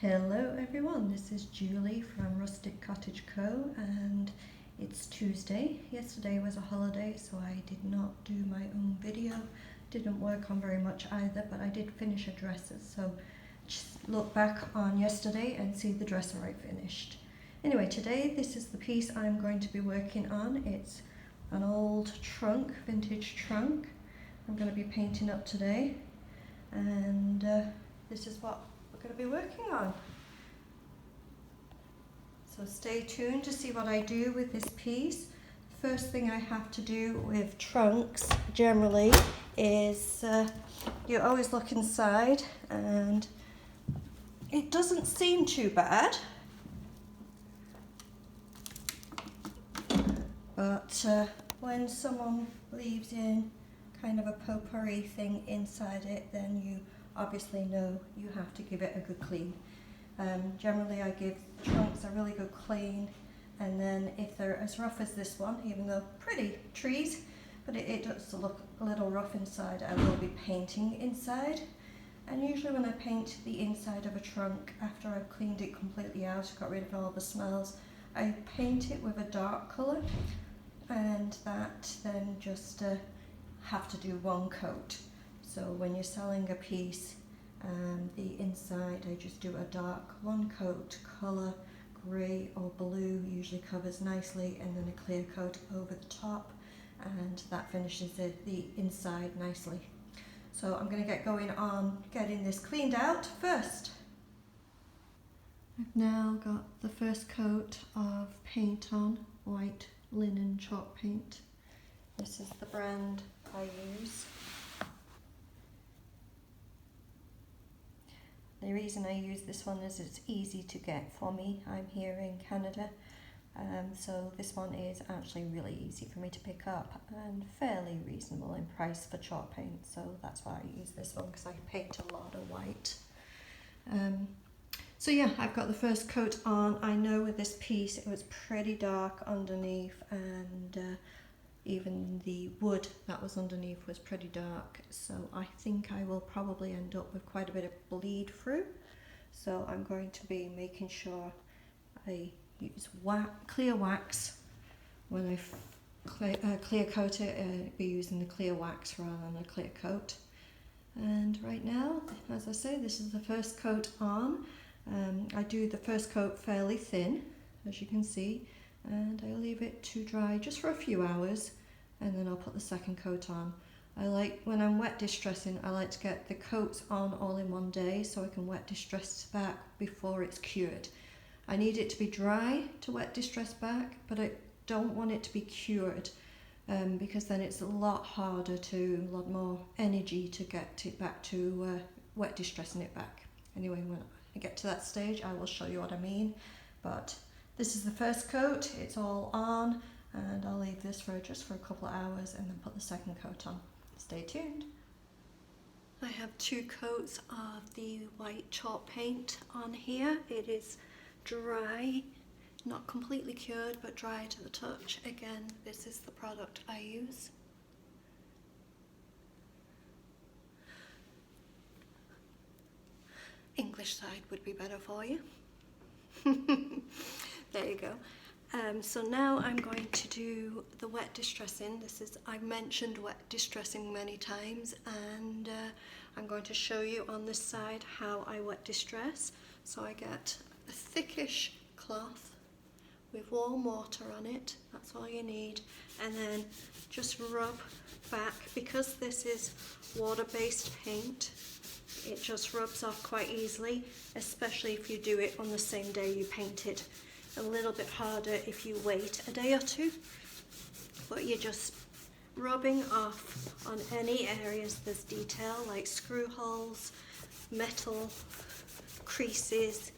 Hello everyone, this is Julie from Rustic Cottage Co. and it's Tuesday. Yesterday was a holiday, so I did not do my own video. Didn't work on very much either, but I did finish her dresses, so just look back on yesterday and see the dresser I finished. Anyway, today this is the piece I'm going to be working on. It's an old trunk, vintage trunk. I'm going to be painting up today, and this is what we're going to be working on. So stay tuned to see what I do with this piece. First thing I have to do with trunks generally is you always look inside, and it doesn't seem too bad, but when someone leaves in kind of a potpourri thing inside it, then you obviously know you have to give it a good clean. Generally I give trunks a really good clean, and then if they're as rough as this one, even though pretty trees, but it does look a little rough inside, I will be painting inside. And usually when I paint the inside of a trunk, after I've cleaned it completely out, got rid of all the smells, I paint it with a dark colour, and that then just have to do one coat. So when you're selling a piece, the inside I just do a dark one coat colour, grey or blue usually covers nicely, and then a clear coat over the top, and that finishes the inside nicely. So I'm going to get going on getting this cleaned out first. I've now got the first coat of paint on, white linen chalk paint. This is the brand I use. The reason I use this one is it's easy to get for me. I'm here in Canada, so this one is actually really easy for me to pick up and fairly reasonable in price for chalk paint, so that's why I use this one, because I paint a lot of white. So yeah, I've got the first coat on. I know with this piece it was pretty dark underneath, and even the wood that was underneath was pretty dark, so I think I will probably end up with quite a bit of bleed through. So I'm going to be making sure I use clear wax when I clear coat it. Be using the clear wax rather than a clear coat. And right now, as I say, this is the first coat on. I do the first coat fairly thin, as you can see, and I leave it to dry just for a few hours, and then I'll put the second coat on. I like, when I'm wet distressing, I like to get the coats on all in one day so I can wet distress back before it's cured. I need it to be dry to wet distress back, but I don't want it to be cured, because then it's a lot harder a lot more energy to get it back to wet distressing it back. Anyway, when I get to that stage, I will show you what I mean. But this is the first coat, it's all on, and I'll leave this for just for a couple of hours and then put the second coat on. Stay tuned. I have two coats of the white chalk paint on here. It is dry, not completely cured, but dry to the touch. Again, this is the product I use. English side would be better for you. There you go. So now I'm going to do the wet distressing. I've mentioned wet distressing many times, and I'm going to show you on this side how I wet distress. So I get a thickish cloth with warm water on it, that's all you need, and then just rub back. Because this is water-based paint, it just rubs off quite easily, especially if you do it on the same day you paint it. A little bit harder if you wait a day or two, but you're just rubbing off on any areas there's detail, like screw holes, metal, creases,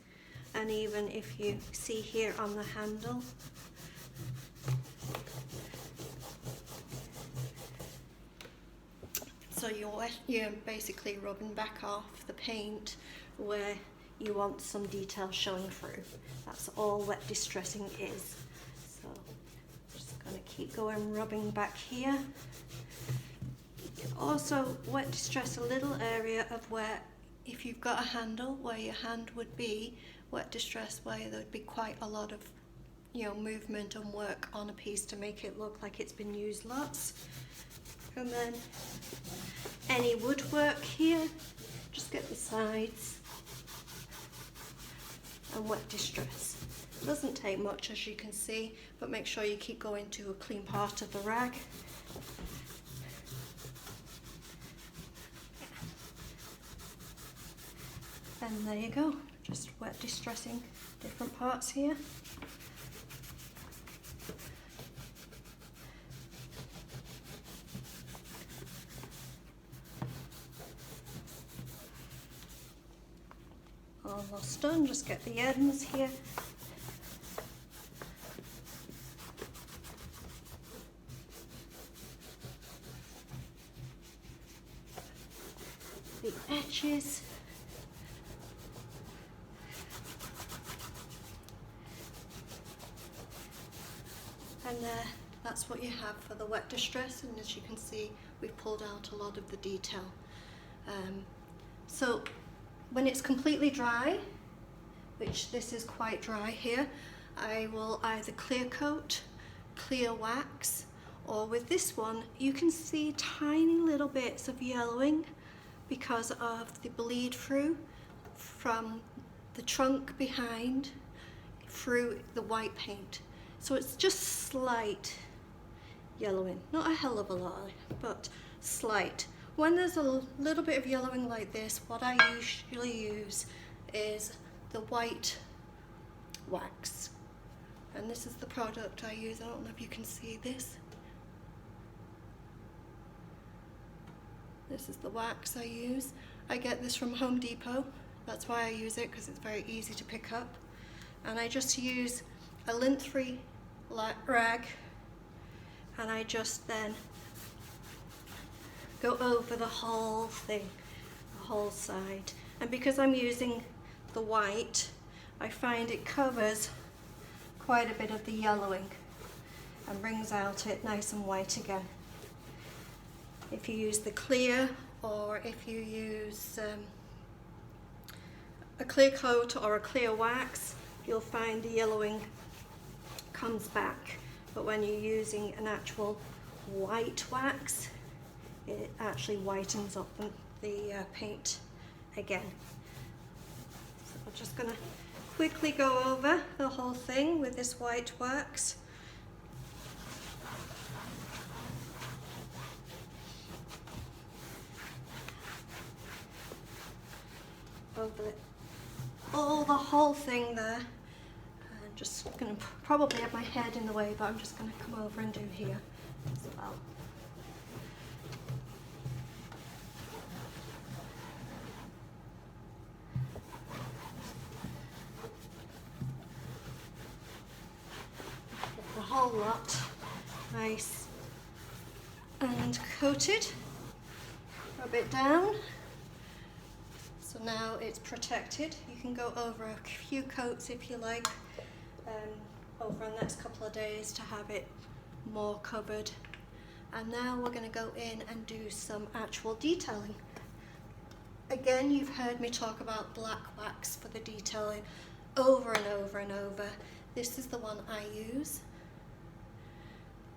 and even if you see here on the handle, so you're basically rubbing back off the paint where you want some detail showing through. That's all wet distressing is. So I'm just going to keep going, rubbing back here. You can also wet distress a little area of where if you've got a handle where your hand would be, wet distress, where there would be quite a lot of, you know, movement and work on a piece to make it look like it's been used lots. And then any woodwork here, just get the sides and wet distress. It doesn't take much, as you can see, but make sure you keep going to a clean part of the rag. And there you go, just wet distressing different parts here. Almost done, just get the ends here. The edges. And that's what you have for the wet distress, and as you can see, we've pulled out a lot of the detail. So when it's completely dry, which this is quite dry here, I will either clear coat, clear wax, or with this one you can see tiny little bits of yellowing because of the bleed through from the trunk behind through the white paint. So it's just slight yellowing, not a hell of a lot, but slight. When there's a little bit of yellowing like this, what I usually use is the white wax. And this is the product I use. I don't know if you can see this. This is the wax I use. I get this from Home Depot. That's why I use it, because it's very easy to pick up. And I just use a lint-free rag, and I just then go over the whole thing, the whole side. And because I'm using the white, I find it covers quite a bit of the yellowing and brings out it nice and white again. If you use the clear, or if you use a clear coat or a clear wax, you'll find the yellowing comes back. But when you're using an actual white wax, it actually whitens up the paint again. So I'm just going to quickly go over the whole thing with this white wax. Over the whole thing there. I'm just going to probably have my head in the way, but I'm just going to come over and do here as well. Get the whole lot nice and coated. Rub it down. So now it's protected. You can go over a few coats if you like, over the next couple of days to have it more covered. And now we're going to go in and do some actual detailing. Again, you've heard me talk about black wax for the detailing over and over and over. This is the one I use.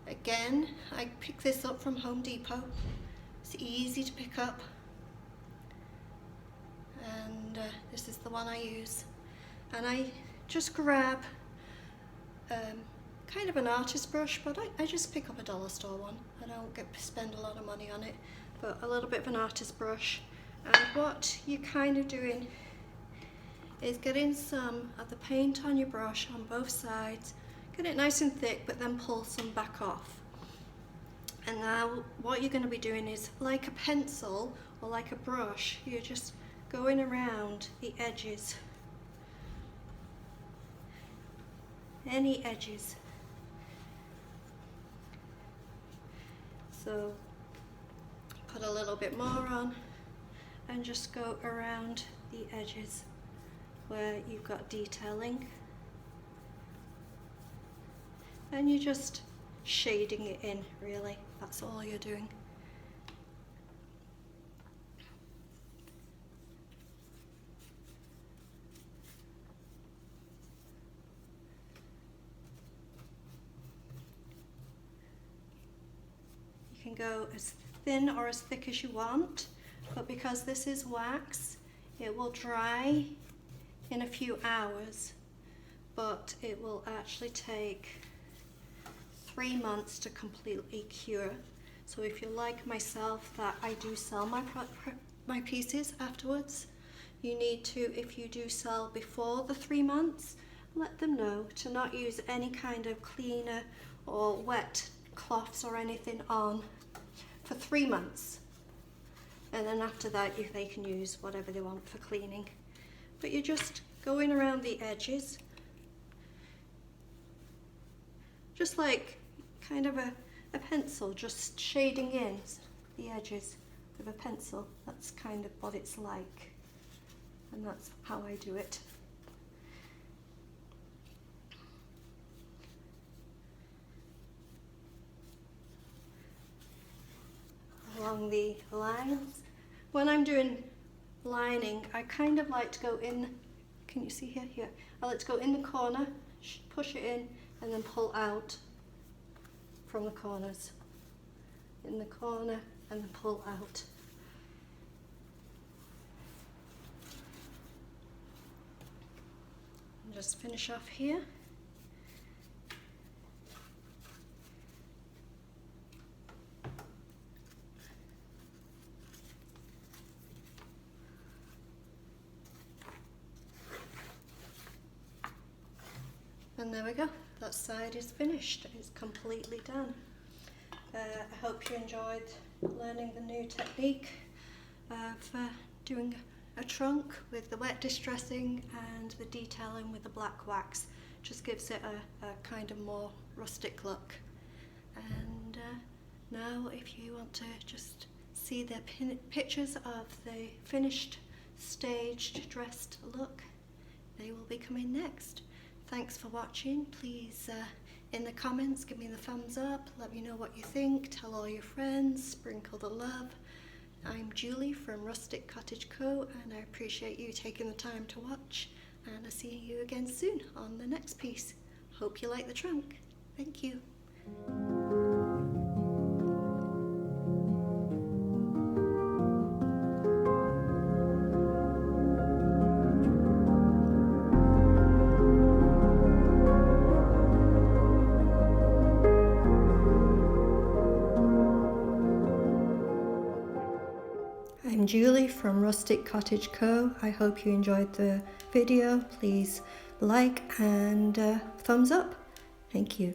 Again, I picked this up from Home Depot. It's easy to pick up. And this is the one I use. And I just grab kind of an artist brush, but I just pick up a dollar store one. I don't spend a lot of money on it, but a little bit of an artist brush. And what you're kind of doing is getting some of the paint on your brush on both sides, get it nice and thick, but then pull some back off. And now what you're going to be doing is, like a pencil or like a brush, you're just going around the edges, any edges. So put a little bit more on and just go around the edges where you've got detailing, and you're just shading it in, really. That's all you're doing. can go as thin or as thick as you want, but because this is wax, it will dry in a few hours, but it will actually take 3 months to completely cure. So if you're like myself, that I do sell my pieces afterwards, you need to, if you do sell before the 3 months, let them know to not use any kind of cleaner or wet cloths or anything on for 3 months. And then after that, they can use whatever they want for cleaning. But you're just going around the edges, just like kind of a pencil, just shading in the edges with a pencil. That's kind of what it's like, and that's how I do it. Along the lines. When I'm doing lining, I kind of like to go in, can you see here? Here. I like to go in the corner, push it in, and then pull out from the corners. In the corner, and then pull out. And just finish off here. And there we go, that side is finished, it's completely done. I hope you enjoyed learning the new technique of doing a trunk with the wet distressing and the detailing with the black wax. Just gives it a kind of more rustic look. And now if you want to just see the pictures of the finished, staged, dressed look, they will be coming next. Thanks for watching. Please, in the comments, give me the thumbs up. Let me know what you think. Tell all your friends. Sprinkle the love. I'm Julie from Rustic Cottage Co. and I appreciate you taking the time to watch. And I'll see you again soon on the next piece. Hope you like the trunk. Thank you. I'm Julie from Rustic Cottage Co. I hope you enjoyed the video. Please like and thumbs up. Thank you.